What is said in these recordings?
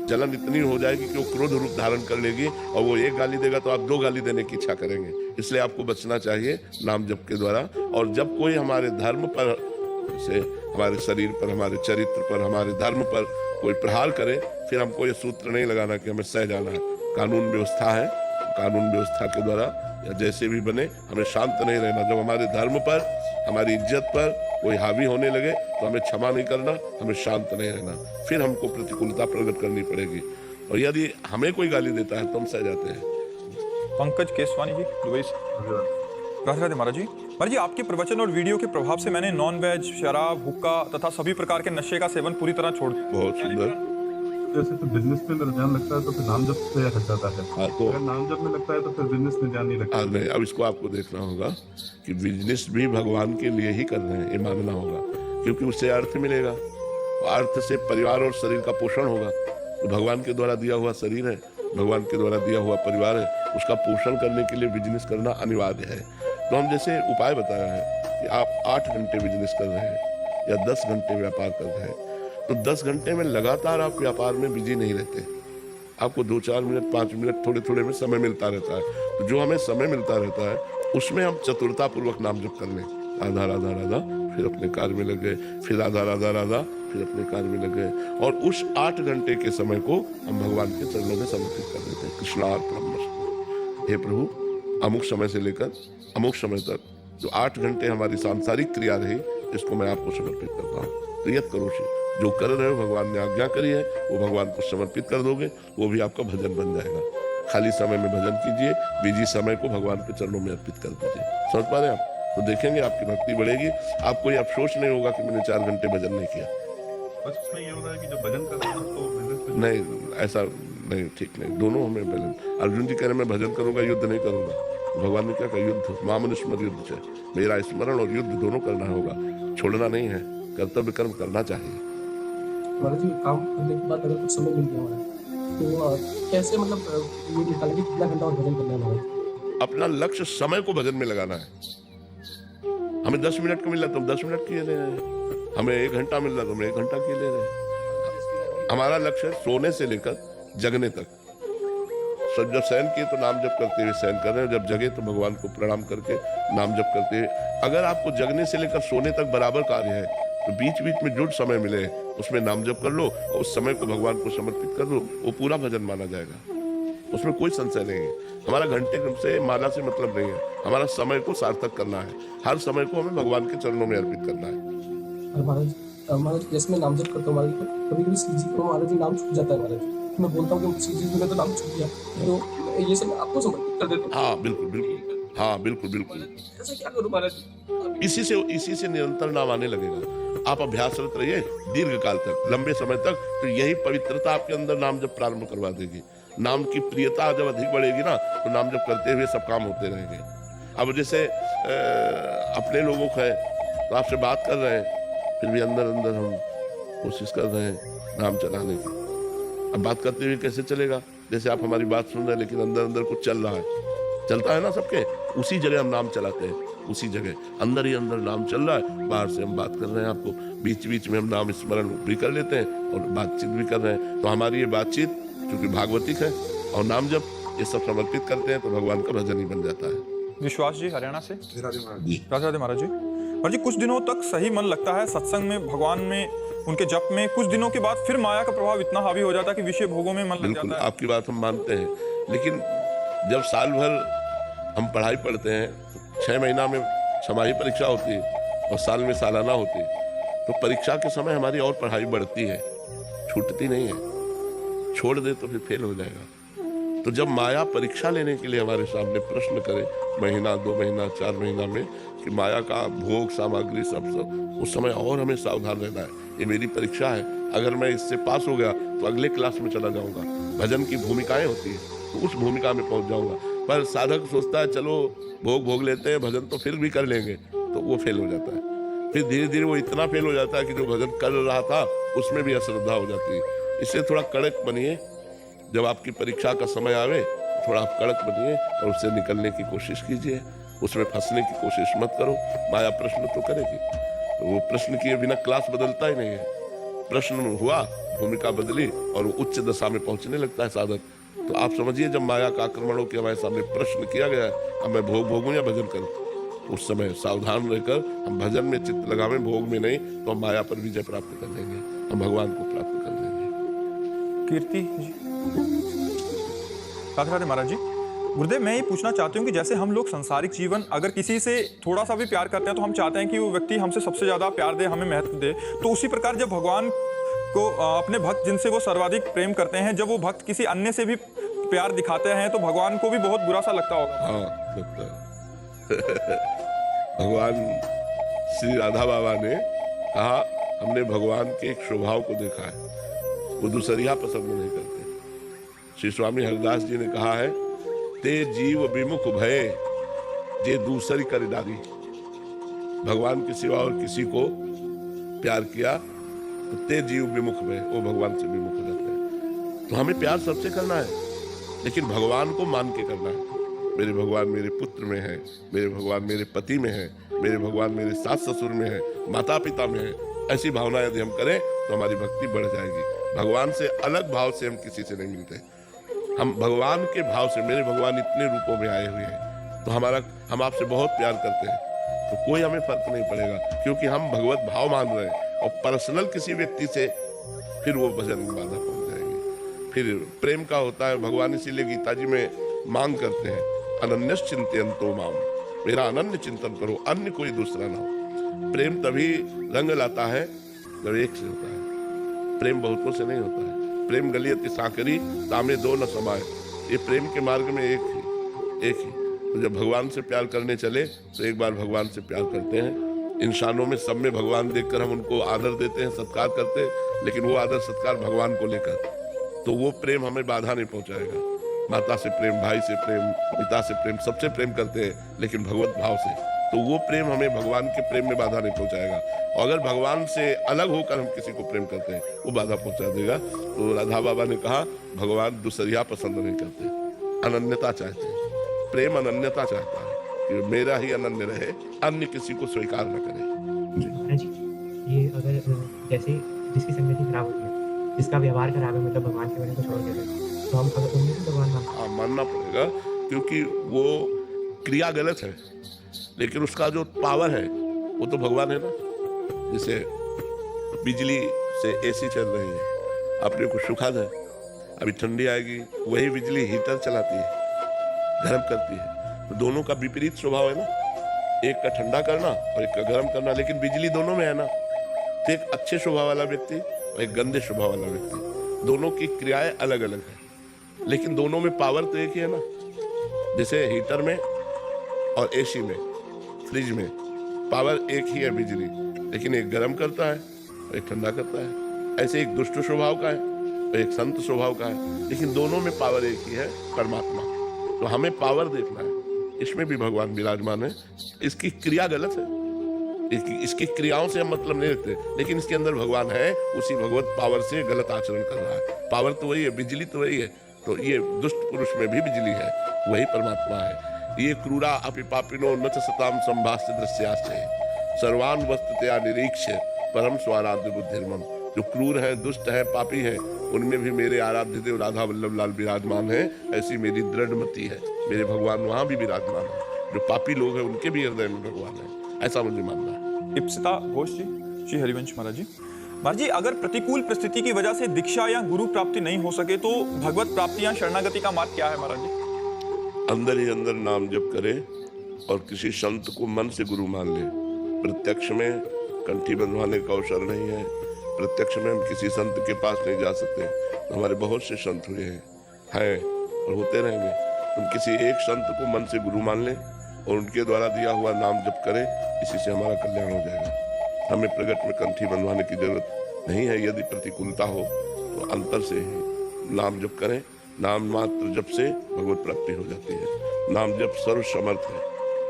जलन इतनी हो जाएगी कि वो क्रोध रूप धारण कर लेगी और वो एक गाली देगा तो आप 2 गाली देने की इच्छा करेंगे। इसलिए आपको बचना चाहिए नाम जप के द्वारा। और जब कोई हमारे धर्म पर, जैसे हमारे शरीर पर, हमारे चरित्र पर, हमारे धर्म पर कोई प्रहार करे, फिर हमको ये सूत्र नहीं लगाना कि हमें सह जाना है। कानून व्यवस्था है, कानून व्यवस्था के द्वारा या जैसे भी बने हमें शांत नहीं रहना। जब हमारे धर्म पर, हमारी इज्जत पर कोई हावी होने लगे तो हमें क्षमा नहीं करना, हमें शांत नहीं रहना, फिर हमको प्रतिकूलता प्रकट करनी पड़ेगी। और यदि हमें कोई गाली देता है तो हम सह जाते हैं। पंकज केसवानी जी, दुबई से। राधे राधे महाराज जी। महाराज जी, आपके प्रवचन और वीडियो के प्रभाव से मैंने नॉन वेज, शराब, हुक्का तथा सभी प्रकार के नशे का सेवन पूरी तरह छोड़ दिया। बहुत सुंदर। जैसे तो बिजनेस में अगर ध्यान लगता है तो फिर नाम जप से हट जाता है। हाँ, तो अगर नाम जप में लगता है तो फिर बिजनेस में ध्यान नहीं लगता। नहीं, अब इसको आपको देखना होगा कि बिजनेस भी भगवान के लिए ही कर रहे हैं, ये मानना होगा, क्योंकि उससे अर्थ मिलेगा, अर्थ से परिवार और शरीर का पोषण होगा। तो भगवान के द्वारा दिया हुआ शरीर है, भगवान के द्वारा दिया हुआ परिवार है, उसका पोषण करने के लिए बिजनेस करना अनिवार्य है। तो हम जैसे उपाय बताया है कि आप 8 घंटे बिजनेस कर रहे हैं या 10 घंटे व्यापार कर रहे हैं, तो 10 घंटे में लगातार आप व्यापार में बिजी नहीं रहते। आपको 2-4 मिनट, 5 मिनट थोड़े थोड़े में समय मिलता रहता है। तो जो हमें समय मिलता रहता है उसमें हम चतुरता पूर्वक नाम जप कर लें। राधा राधा राधा, फिर अपने कार्य में लग गए, फिर राधा राधा राधा, फिर अपने कार्य में लग गए। और उस 8 घंटे के समय को हम भगवान के चरणों में समर्पित कर देते हैं। कृष्णार्पणमस्तु। हे प्रभु, अमुक समय से लेकर अमुक समय तक जो 8 घंटे हमारी सांसारिक क्रिया रही, इसको मैं आपको समर्पित करता हूँ। तो यत करोषि, जो कर रहे हो भगवान ने आज्ञा करी है वो भगवान को समर्पित कर दोगे, वो भी आपका भजन बन जाएगा। खाली समय में भजन कीजिए, बिजी समय को भगवान के चरणों में अर्पित कर दीजिए। समझ पा रहे हैं आप? तो देखेंगे आपकी भक्ति बढ़ेगी, आपको ये अफसोस नहीं होगा कि मैंने 4 घंटे भजन नहीं किया। बस उसमें ये होता है कि जब भजन करते हैं तो बिजनेस में नहीं, ऐसा नहीं, ठीक नहीं। दोनों हमें बैलेंस। अर्जुन जी कह रहे मैं भजन करूंगा, युद्ध नहीं करूंगा। भगवान ने क्या कहा? युद्ध, मामनुस्मर युद्ध से, मेरा स्मरण और युद्ध दोनों करना होगा, छोड़ना नहीं है। कर्तव्य कर्म करना चाहिए। महाराज जी, काम करने के बाद अगर कुछ समय मिल गया हमारा तो कैसे मतलब ये निकालेंगे कितना घंटा और भजन करना है महाराज? अपना लक्ष्य समय को भजन में लगाना है। हमें 10 मिनट का मिल रहा तो हम 10 मिनट किए ले रहे हैं, हमें 1 घंटा मिल रहा तो हम 1 घंटा किए ले रहे हैं। हमारा लक्ष्य है सोने से लेकर जगने तक। सब जब शयन किए तो नाम जप करते हुए शयन कर रहे हैं, जब जगे तो भगवान को प्रणाम करके नाम जप करते हुए। अगर आपको जगने से लेकर सोने तक बराबर कार्य है तो बीच बीच में जो समय मिले उसमें नाम जप कर लो और उस समय को भगवान को समर्पित कर दो, वो पूरा भजन माना जाएगा। उसमें कोई संशय नहीं है। हमारा घंटे से, माला से मतलब नहीं है, हमारा समय को सार्थक करना है। हर समय को हमें भगवान के चरणों में अर्पित करना है। और महाराज जैसे मैं नाम जप करता हूँ महाराज, तो कभी कभी श्री जी को महाराज जी नाम छूट जाता है महाराज। मैं बोलता हूँ कि श्री जी मेरा तो नाम छूट गया, तो ये सब मैं आपको समर्पित कर देता हूँ। हाँ बिल्कुल बिल्कुल, हाँ बिल्कुल बिल्कुल। ऐसे क्या करूँ महाराज? इसी से निरंतर नाम आने लगेगा। आप अभ्यासरत रहिए दीर्घ काल तक, लंबे समय तक, तो यही पवित्रता आपके अंदर नाम जप प्रारंभ करवा देगी। नाम की प्रियता जब अधिक बढ़ेगी ना, तो नाम जप करते हुए सब काम होते रहेंगे। अब जैसे अपने लोगों को है तो आपसे बात कर रहे हैं, फिर भी अंदर अंदर हम कोशिश कर रहे हैं नाम चलाने की। अब बात करते हुए कैसे चलेगा? जैसे आप हमारी बात सुन रहे हैं लेकिन अंदर अंदर कुछ चल रहा है, चलता है ना सबके, उसी जगह हम नाम चलाते हैं। उसी जगह अंदर ही अंदर नाम चल रहा है, बाहर से हम बात कर रहे हैं आपको, बीच बीच में हम नाम स्मरण भी कर लेते हैं और बातचीत भी कर रहे हैं। तो हमारी ये बातचीत क्योंकि भागवतिक है और नाम जब ये सब समर्पित करते हैं तो भगवान का भजन ही बन जाता है। विश्वास जी, हरियाणा से। राधे राधे महाराज जी। महाराज जी, कुछ दिनों तक सही मन लगता है सत्संग में, भगवान में, उनके जप में। कुछ दिनों के बाद फिर माया का प्रभाव इतना हावी हो जाता है कि विषय भोगों में मन लग बिल्कुल, जाता है। आपकी बात हम मानते हैं, लेकिन जब साल भर हम पढ़ाई पढ़ते हैं, 6 महीना में छमाही परीक्षा होती है और साल में सालाना होती है, तो परीक्षा के समय हमारी और पढ़ाई बढ़ती है, छूटती नहीं है। छोड़ दे तो फिर फेल हो जाएगा। तो जब माया परीक्षा लेने के लिए हमारे सामने प्रश्न करे, महीना, 2 महीना, 4 महीना में, कि माया का भोग सामग्री सब, उस समय और हमें सावधान रहना है। ये मेरी परीक्षा है, अगर मैं इससे पास हो गया तो अगले क्लास में चला जाऊंगा। भजन की भूमिकाएं होती है, तो उस भूमिका में पहुंच जाऊंगा। पर साधक सोचता है चलो भोग लेते हैं, भजन तो फिर भी कर लेंगे, तो वो फेल हो जाता है। फिर धीरे धीरे वो इतना फेल हो जाता है कि जो भजन कर रहा था उसमें भी अश्रद्धा हो जाती है। इससे थोड़ा कड़क बनिए, जब आपकी परीक्षा का समय आवे थोड़ा आप कड़क बनिए और उससे निकलने की कोशिश कीजिए। उसमें फंसने की कोशिश मत करो। माया प्रश्न तो करेगी, तो वो प्रश्न किए बिना क्लास बदलता ही नहीं है। प्रश्न हुआ, भूमिका बदली और वो उच्च दशा में पहुंचने लगता है साधक। तो आप समझिए, जब माया का आक्रमण हो के हमारे सामने प्रश्न किया गया है, अब मैं भोग भोगूं या भजन करूं, उस समय सावधान रहकर हम भजन में चित्त लगावें, भोग में नहीं, तो हम माया पर विजय प्राप्त कर लेंगे, हम भगवान को प्राप्त कर लेंगे। कीर्ति जी, राधे राधे महाराज जी। गुरुदेव, मैं ये पूछना चाहती हूँ कि जैसे हम लोग संसारिक जीवन अगर किसी से थोड़ा सा भी प्यार करते हैं तो हम चाहते हैं कि वो व्यक्ति हमसे सबसे ज्यादा प्यार दे, हमें महत्व दे। तो उसी प्रकार जब भगवान को अपने भक्त जिनसे वो सर्वाधिक प्रेम करते हैं, जब वो भक्त किसी अन्य से भी प्यार दिखाते हैं तो भगवान को भी बहुत बुरा सा लगता होगा। हाँ, लगता है। भगवान श्री राधा बाबा ने कहा, हमने भगवान के एक स्वभाव को देखा है, वो दूसरिया पसंद नहीं करते। श्री स्वामी हरिदास जी ने कहा है, ते जीव विमुख भय जे दूसरी करिदारी। भगवान के सिवा और किसी को प्यार किया तो ते जीव विमुख भय, वो भगवान से विमुख हो जाते हैं। तो हमें प्यार सबसे करना है, लेकिन भगवान को मान के करना है। मेरे भगवान मेरे पुत्र में है, मेरे भगवान मेरे पति में है, मेरे भगवान मेरे सास ससुर में है, माता पिता में है। ऐसी भावना यदि हम करें तो हमारी भक्ति बढ़ जाएगी। भगवान से अलग भाव से हम किसी से नहीं मिलते, हम भगवान के भाव से। मेरे भगवान इतने रूपों में आए हुए हैं, तो हम आपसे बहुत प्यार करते हैं, तो कोई हमें फर्क नहीं पड़ेगा, क्योंकि हम भगवत भाव मान रहे हैं। और पर्सनल किसी व्यक्ति से फिर वो भजन में बाधा पहुंच जाएगी। फिर प्रेम का होता है, भगवान इसीलिए गीता जी में मांग करते हैं, अनन्य चिंतयन्तो माम, मेरा अनन्य चिंतन करो, अन्य कोई दूसरा ना हो। प्रेम तभी रंग लाता है जब एक से होता है, प्रेम बहुतों से नहीं होता है। प्रेम गलियति साकरी तामे दो न समाये, ये प्रेम के मार्ग में एक ही। तो जब भगवान से प्यार करने चले तो एक बार भगवान से प्यार करते हैं। इंसानों में सब में भगवान देखकर हम उनको आदर देते हैं, सत्कार करते हैं, लेकिन वो आदर सत्कार भगवान को लेकर, तो वो प्रेम हमें बाधा नहीं पहुंचाएगा। माता से प्रेम, भाई से प्रेम, पिता से प्रेम, सबसे प्रेम करते हैं, लेकिन भगवत भाव से, तो वो प्रेम हमें भगवान के प्रेम में बाधा नहीं पहुंचाएगा। और अगर भगवान से अलग होकर हम किसी को प्रेम करते हैं, वो बाधा पहुंचा देगा। तो राधा बाबा ने कहा, भगवान दूसरिया पसंद नहीं करते, अनन्यता चाहते हैं। प्रेम अनन्यता चाहता है कि मेरा ही अनन्य रहे, अन्य किसी को स्वीकार न करे। जी, ये अगर जैसे जिसकी संगति खराब होती है, जिसका व्यवहार खराब है, मतलब भगवान के बारे को छोड़ देते हैं, तो हम अगर उन्हें भी भगवान मानना पड़ेगा, क्योंकि वो क्रिया गलत है, लेकिन उसका जो पावर है वो तो भगवान है ना। जैसे बिजली से एसी चल रही है, अपने को सुखद है, अभी ठंडी आएगी, वही बिजली हीटर चलाती है, गर्म करती है, तो दोनों का विपरीत स्वभाव है ना, एक का ठंडा करना और एक का गर्म करना, लेकिन बिजली दोनों में है ना। तो एक अच्छे स्वभाव वाला व्यक्ति और एक गंदे स्वभाव वाला व्यक्ति, दोनों की क्रियाएं अलग अलग है, लेकिन दोनों में पावर तो एक ही है ना। जैसे हीटर में और एसी में, फ्रिज में पावर एक ही है बिजली, लेकिन एक गर्म करता है और एक ठंडा करता है। ऐसे एक दुष्ट स्वभाव का है और एक संत स्वभाव का है, लेकिन दोनों में पावर एक ही है, परमात्मा। तो हमें पावर देखना है, इसमें भी भगवान विराजमान है। इसकी क्रिया गलत है, इसकी क्रियाओं से हम मतलब नहीं रखते, लेकिन इसके अंदर भगवान है, उसी भगवत पावर से गलत आचरण कर रहा है। पावर तो वही है, बिजली तो वही है, तो ये दुष्ट पुरुष में भी बिजली है, वही परमात्मा है। ये क्रूरा अपि पापिनो न च सताम संभाष्य दृश्याश्चर्य सर्वान वस्तुतया निरीक्ष्य परम स्वाराध्य बुद्धिर्मम। जो क्रूर है, दुष्ट है, पापी है, उनमें भी मेरे आराध्य देव राधा वल्लभ लाल विराजमान है। ऐसी मेरी दृढ़ मति है, मेरे भगवान वहां भी विराजमान है। जो पापी लोग हैं उनके भी हृदय में भगवान है, ऐसा मुझे मानना है। इप्सिता घोष जी, श्री हरिवंश महाराज जी। महाराज जी, अगर प्रतिकूल परिस्थिति की वजह से दीक्षा या गुरु प्राप्ति नहीं हो सके तो भगवत प्राप्ति या शरणागति का मार्ग क्या है महाराज जी? अंदर ही अंदर नाम जप करे और किसी संत को मन से गुरु मान ले। प्रत्यक्ष में कंठी बंधवाने का अवसर नहीं है, प्रत्यक्ष में हम किसी संत के पास नहीं जा सकते। हमारे बहुत से संत हुए हैं और होते रहेंगे। तुम किसी एक संत को मन से गुरु मान लें और उनके द्वारा दिया हुआ नाम जप करें, इसी से हमारा कल्याण हो जाएगा। हमें प्रगट में कंठी बंधवाने की जरूरत नहीं है। यदि प्रतिकूलता हो तो अंतर से ही नाम जप करें। नाम मात्र जप से भगवत प्राप्ति हो जाती है। नाम जप सर्व समर्थ है,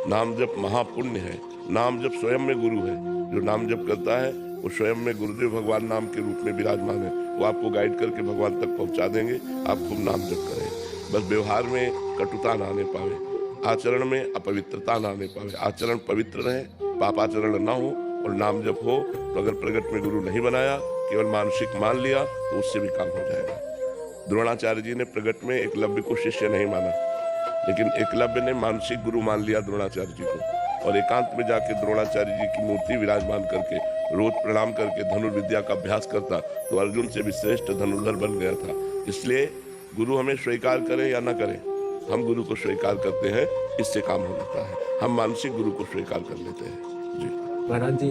नाम जप महापुण्य है, नाम जप स्वयं में गुरु है। जो नाम जप करता है वो स्वयं में गुरुदेव भगवान नाम के रूप में विराजमान है। वो आपको गाइड करके भगवान तक पहुंचा देंगे। आप खूब नाम जप करें, बस व्यवहार में कटुता ना आने पावे, आचरण में अपवित्रता ना आने पावे। आचरण पवित्र रहे, पापाचरण ना हो और नाम जप हो। तो अगर प्रगट में गुरु नहीं बनाया केवल मानसिक मान लिया तो उससे भी काम हो जाएगा। द्रोणाचार्य जी ने प्रगट में एकलव्य को शिष्य नहीं माना, लेकिन एकलव्य ने मानसिक गुरु मान लिया द्रोणाचार्य जी को, और एकांत में जाके द्रोणाचार्य जी की मूर्ति विराजमान करके रोज प्रणाम करके धनुर्विद्या का अभ्यास करता तो अर्जुन से भी श्रेष्ठ धनुर्धर बन गया था। इसलिए गुरु हमें स्वीकार करें या ना करें, हम गुरु को स्वीकार करते हैं, इससे काम हो जाता है। हम मानसिक गुरु को स्वीकार कर लेते हैं। जी महाराज जी,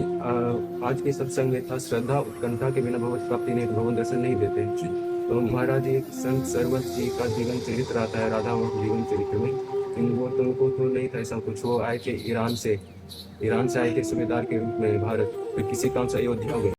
आज के सत्संग में था श्रद्धा उत्कंठा के बिना भगवत प्राप्ति नहीं, भगवान दर्शन नहीं देते। जी तो महाराज जी, एक संत सरवत जी का जीवन चरित्र आता है राधा और जीवन चरित्र में, इन वो तुमको तो नहीं था ऐसा कुछ। वो आए थे ईरान से आए थे सूबेदार के रूप में भारत, फिर किसी काम से अयोध्या हो गए।